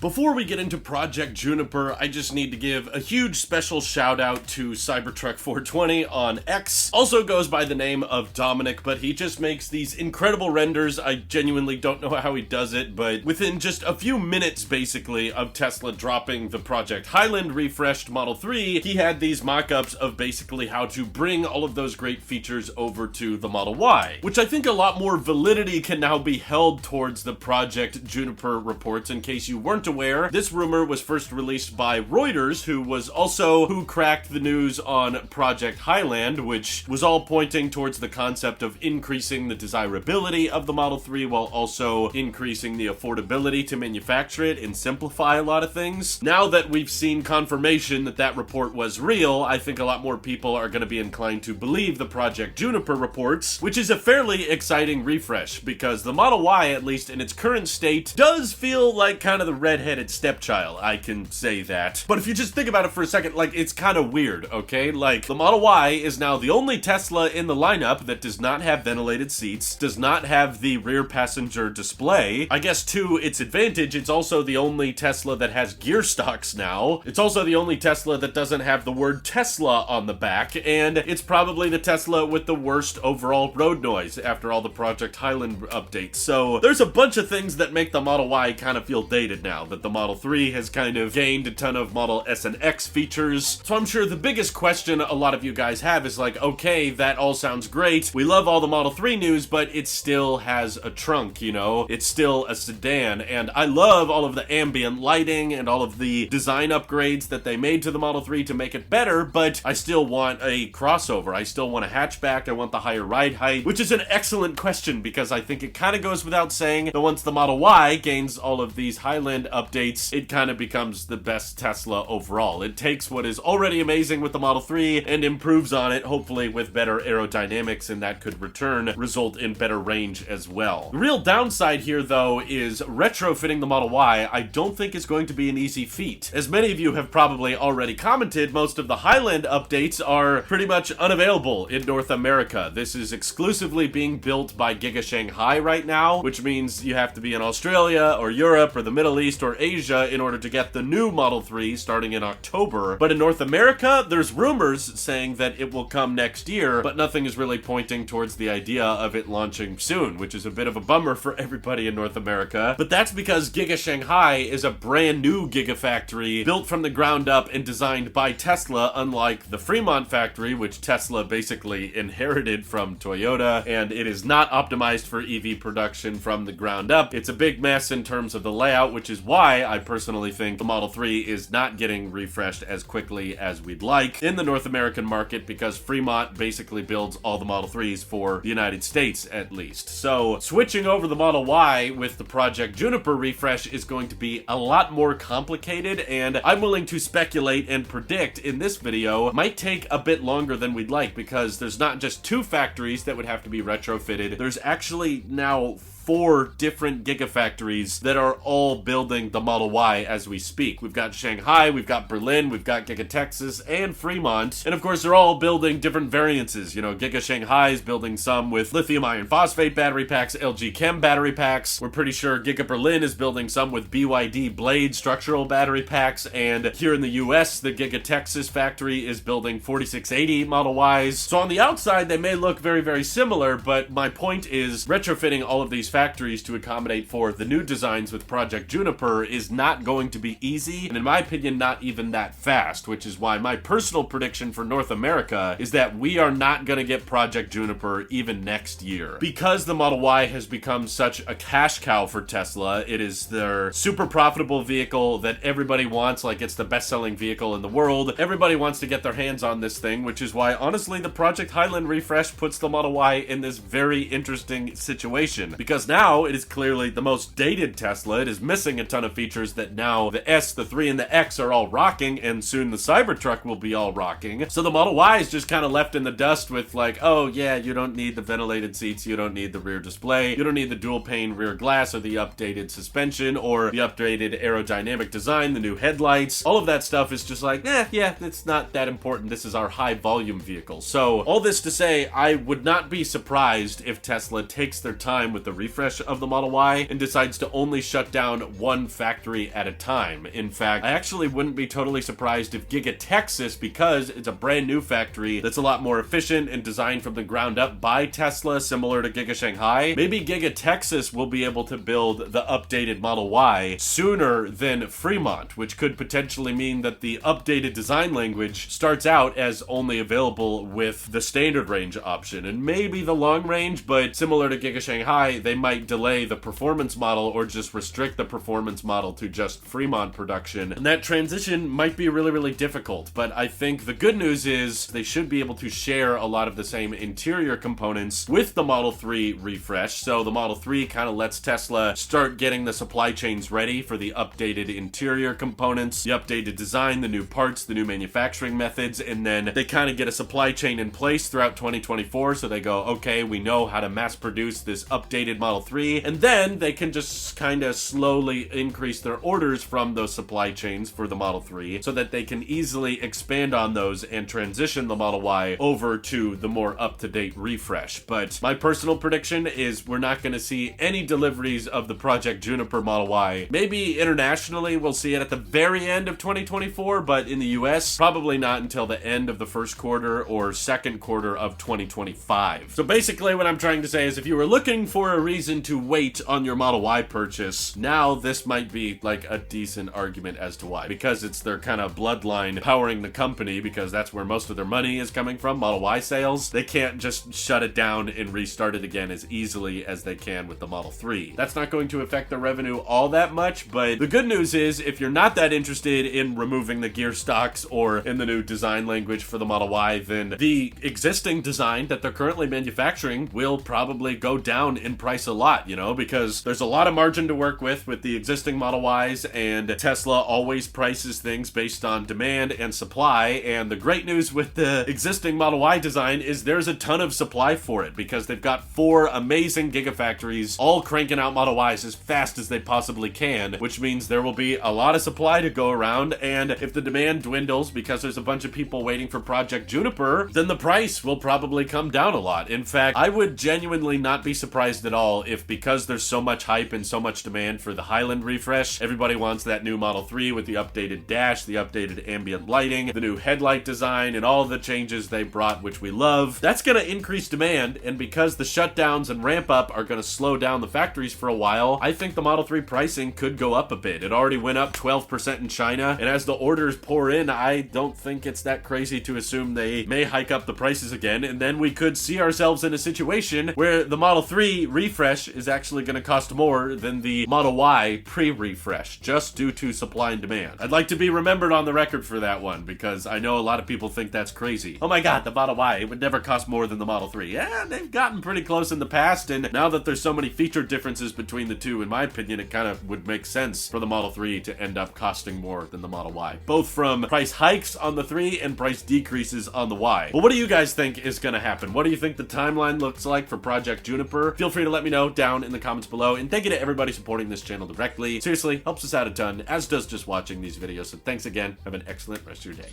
Before we get into Project Juniper, I just need to give a huge special shout out to Cybertruck420 on X. Also goes by the name of Dominic, but he just makes these incredible renders. I genuinely don't know how he does it, but within just a few minutes, basically, of Tesla dropping the Project Highland refreshed Model 3, he had these mock-ups of basically how to bring all of those great features over to the Model Y, which I think a lot more validity can now be held towards the Project Juniper reports. In case you weren't aware, this rumor was first released by Reuters, who cracked the news on Project Highland, which was all pointing towards the concept of increasing the desirability of the Model 3 while also increasing the affordability to manufacture it and simplify a lot of things. Now that we've seen confirmation that that report was real, I think a lot more people are going to be inclined to believe the Project Juniper reports, which is a fairly exciting refresh because the Model Y, at least in its current state, does feel like kind of the red-headed stepchild, I can say that. But if you just think about it for a second, like, it's kind of weird, okay? Like, the Model Y is now the only Tesla in the lineup that does not have ventilated seats, does not have the rear passenger display. I guess to its advantage, it's also the only Tesla that has gear stocks now. It's also the only Tesla that doesn't have the word Tesla on the back, and it's probably the Tesla with the worst overall road noise after all the Project Highland updates. So there's a bunch of things that make the Model Y kind of feel dated now, that the Model 3 has kind of gained a ton of Model S and X features. So I'm sure the biggest question a lot of you guys have is like, okay, that all sounds great. We love all the Model 3 news, but it still has a trunk, you know? It's still a sedan, and I love all of the ambient lighting and all of the design upgrades that they made to the Model 3 to make it better, but I still want a crossover. I still want a hatchback. I want the higher ride height, which is an excellent question because I think it kind of goes without saying that once the Model Y gains all of these Highland updates, it kind of becomes the best Tesla overall. It takes what is already amazing with the Model 3 and improves on it, hopefully with better aerodynamics, and that could result in better range as well. The real downside here, though, is retrofitting the Model Y I don't think is going to be an easy feat. As many of you have probably already commented, most of the Highland updates are pretty much unavailable in North America. This is exclusively being built by Giga Shanghai right now, which means you have to be in Australia or Europe or the Middle East or Asia in order to get the new Model 3 starting in October. But in North America, there's rumors saying that it will come next year, but nothing is really pointing towards the idea of it launching soon, which is a bit of a bummer for everybody in North America. But that's because Giga Shanghai is a brand new Gigafactory built from the ground up and designed by Tesla, unlike the Fremont factory, which Tesla basically inherited from Toyota, and it is not optimized for EV production from the ground up. It's a big mess in terms of the layout, which is why I personally think the Model 3 is not getting refreshed as quickly as we'd like in the North American market, because Fremont basically builds all the Model 3s for the United States, at least. So switching over the Model Y with the Project Juniper refresh is going to be a lot more complicated, and I'm willing to speculate and predict in this video might take a bit longer than we'd like, because there's not just two factories that would have to be retrofitted. There's actually now 4 different gigafactories that are all building the Model Y as we speak. We've got Shanghai, we've got Berlin, we've got Giga Texas, and Fremont. And of course, they're all building different variances. You know, Giga Shanghai is building some with lithium iron phosphate battery packs, LG Chem battery packs. We're pretty sure Giga Berlin is building some with BYD Blade structural battery packs. And here in the US, the Giga Texas factory is building 4680 Model Ys. So on the outside, they may look very, very similar, but my point is retrofitting all of these factories to accommodate for the new designs with Project Juniper is not going to be easy, and in my opinion, not even that fast, which is why my personal prediction for North America is that we are not going to get Project Juniper even next year. Because the Model Y has become such a cash cow for Tesla, it is their super profitable vehicle that everybody wants, like it's the best-selling vehicle in the world. Everybody wants to get their hands on this thing, which is why, honestly, the Project Highland refresh puts the Model Y in this very interesting situation, because now it is clearly the most dated Tesla. It is missing a ton of features that now the S, the 3, and the X are all rocking, and soon the Cybertruck will be all rocking. So the Model Y is just kind of left in the dust with like, oh yeah, you don't need the ventilated seats, you don't need the rear display, you don't need the dual pane rear glass or the updated suspension or the updated aerodynamic design, the new headlights. All of that stuff is just like, yeah, it's not that important. This is our high volume vehicle. So all this to say, I would not be surprised if Tesla takes their time with the refresh refresh of the Model Y and decides to only shut down one factory at a time. In fact, I actually wouldn't be totally surprised if Giga Texas, because it's a brand new factory that's a lot more efficient and designed from the ground up by Tesla, similar to Giga Shanghai, maybe Giga Texas will be able to build the updated Model Y sooner than Fremont, which could potentially mean that the updated design language starts out as only available with the standard range option and maybe the long range, but similar to Giga Shanghai, they might delay the performance model or just restrict the performance model to just Fremont production. And that transition might be really, really difficult, but I think the good news is they should be able to share a lot of the same interior components with the Model 3 refresh. So the Model 3 kind of lets Tesla start getting the supply chains ready for the updated interior components, the updated design, the new parts, the new manufacturing methods, and then they kind of get a supply chain in place throughout 2024. So they go, okay, we know how to mass produce this updated Model 3, and then they can just kind of slowly increase their orders from those supply chains for the Model 3 so that they can easily expand on those and transition the Model Y over to the more up-to-date refresh. But my personal prediction is we're not going to see any deliveries of the Project Juniper Model Y. Maybe internationally we'll see it at the very end of 2024, but in the US, probably not until the end of the first quarter or second quarter of 2025. So basically what I'm trying to say is if you were looking for a reason to wait on your Model Y purchase, now this might be like a decent argument as to why. Because it's their kind of bloodline powering the company, because that's where most of their money is coming from, Model Y sales. They can't just shut it down and restart it again as easily as they can with the Model 3. That's not going to affect the revenue all that much, but the good news is if you're not that interested in removing the gear stocks or in the new design language for the Model Y, then the existing design that they're currently manufacturing will probably go down in price a lot, you know, because there's a lot of margin to work with the existing Model Ys, and Tesla always prices things based on demand and supply. And the great news with the existing Model Y design is there's a ton of supply for it because they've got 4 amazing gigafactories all cranking out Model Ys as fast as they possibly can, which means there will be a lot of supply to go around. And if the demand dwindles because there's a bunch of people waiting for Project Juniper, then the price will probably come down a lot. In fact, I would genuinely not be surprised at all if, because there's so much hype and so much demand for the Highland refresh, everybody wants that new Model 3 with the updated dash, the updated ambient lighting, the new headlight design, and all the changes they brought, which we love. That's going to increase demand, and because the shutdowns and ramp up are going to slow down the factories for a while, I think the Model 3 pricing could go up a bit. It already went up 12% in China, and as the orders pour in, I don't think it's that crazy to assume they may hike up the prices again, and then we could see ourselves in a situation where the Model 3 refresh is actually going to cost more than the Model Y pre-refresh, just due to supply and demand. I'd like to be remembered on the record for that one, because I know a lot of people think that's crazy. Oh my god, the Model Y, it would never cost more than the Model 3. Yeah, they've gotten pretty close in the past, and now that there's so many feature differences between the two, in my opinion, it kind of would make sense for the Model 3 to end up costing more than the Model Y, both from price hikes on the 3 and price decreases on the Y. Well, what do you guys think is going to happen? What do you think the timeline looks like for Project Juniper? Feel free to let me know down in the comments below, and thank you to everybody supporting this channel directly. Seriously, helps us out a ton, as does just watching these videos. So thanks again. Have an excellent rest of your day.